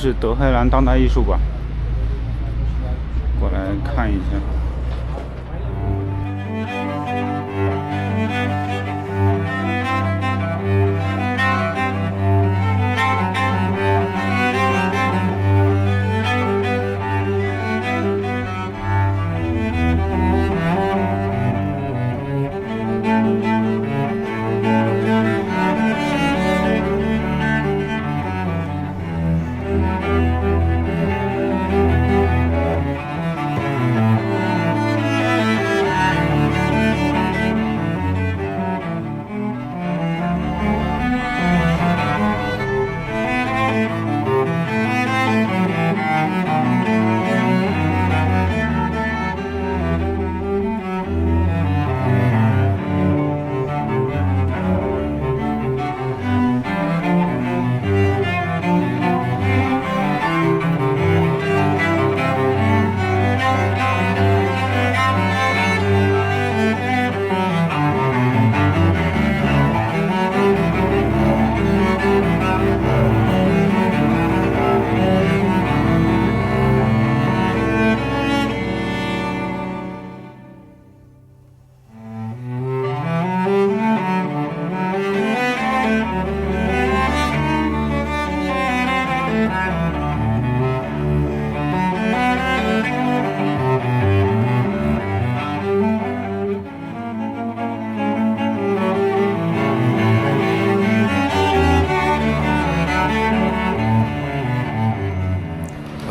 是德黑兰当代艺术馆，过来看一下。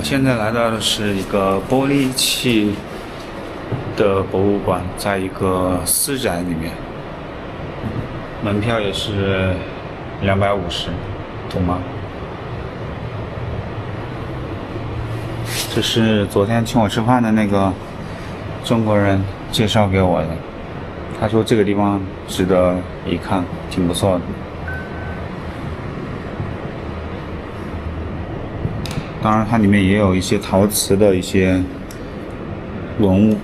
现在来到的是一个玻璃器的博物馆，在一个私宅里面，门票也是250，懂吗？这是昨天请我吃饭的那个中国人介绍给我的，他说这个地方值得一看，挺不错的。当然它里面也有一些陶瓷的一些文物。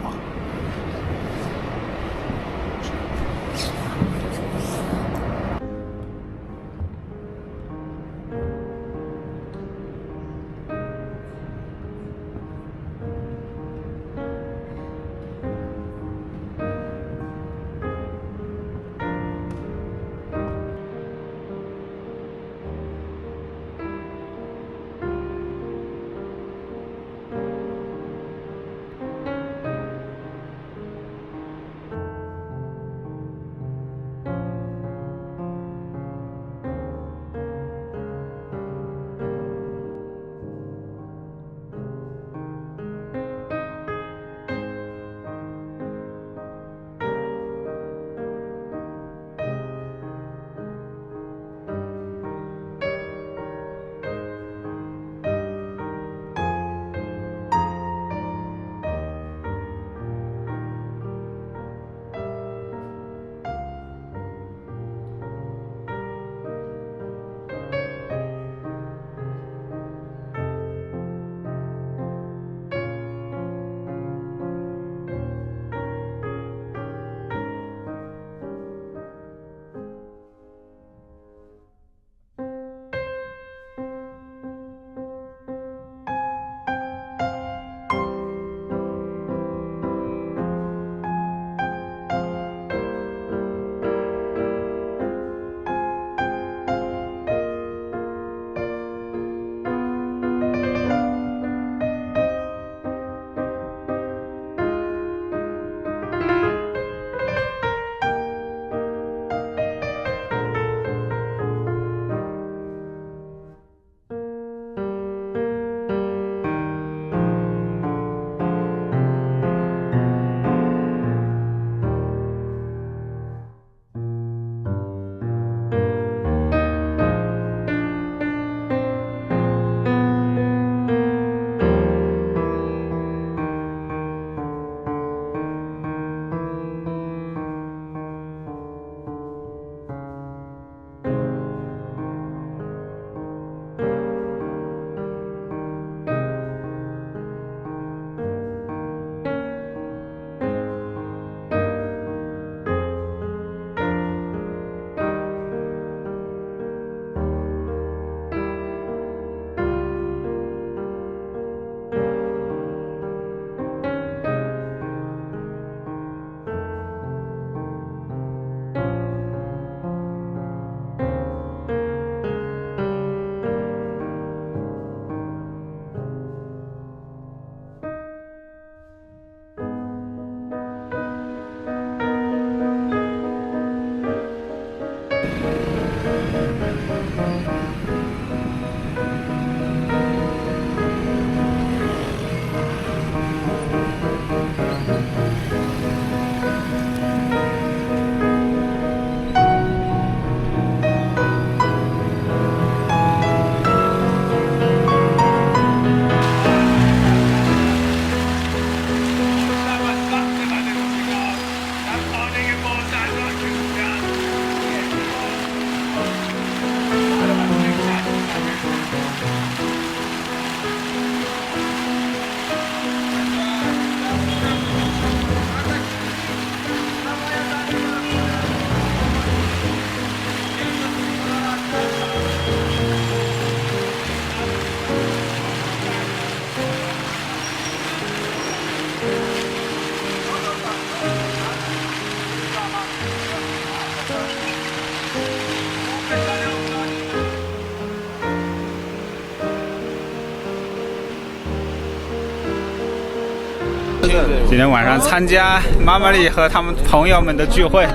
今天晚上参加妈妈丽和他们朋友们的聚会，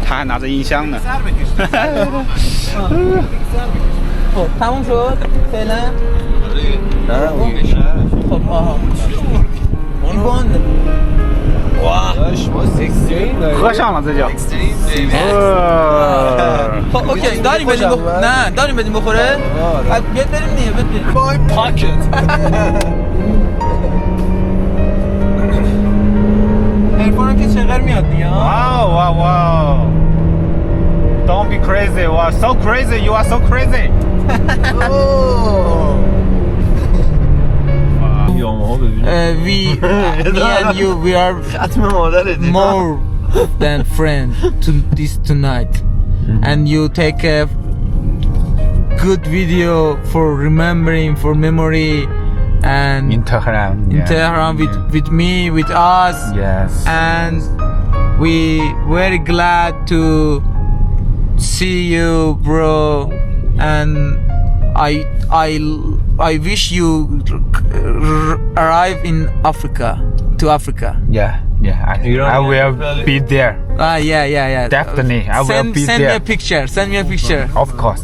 他还拿着音箱呢。خب تموم شد فعلا نه خب آها این باند喝上了这就。خب اوکی داریم بدیم نه داریم بدیم بخوره بیاد بریم دیگه بریم پاکت هرفونم که چقدر میاد دیگه Wow. Don't be crazy. Wow, so crazy. You are so crazy. me and you we are more than friends to this tonight and you take a good video for remembering for memory and In Tehran. in Tehran with me with us Yes. and we very glad to see you bro and I wish you arrive in Africa to Africa. Yeah. I will be there. Yeah. Definitely, I will be send there. me a picture. Send me a picture. Of course.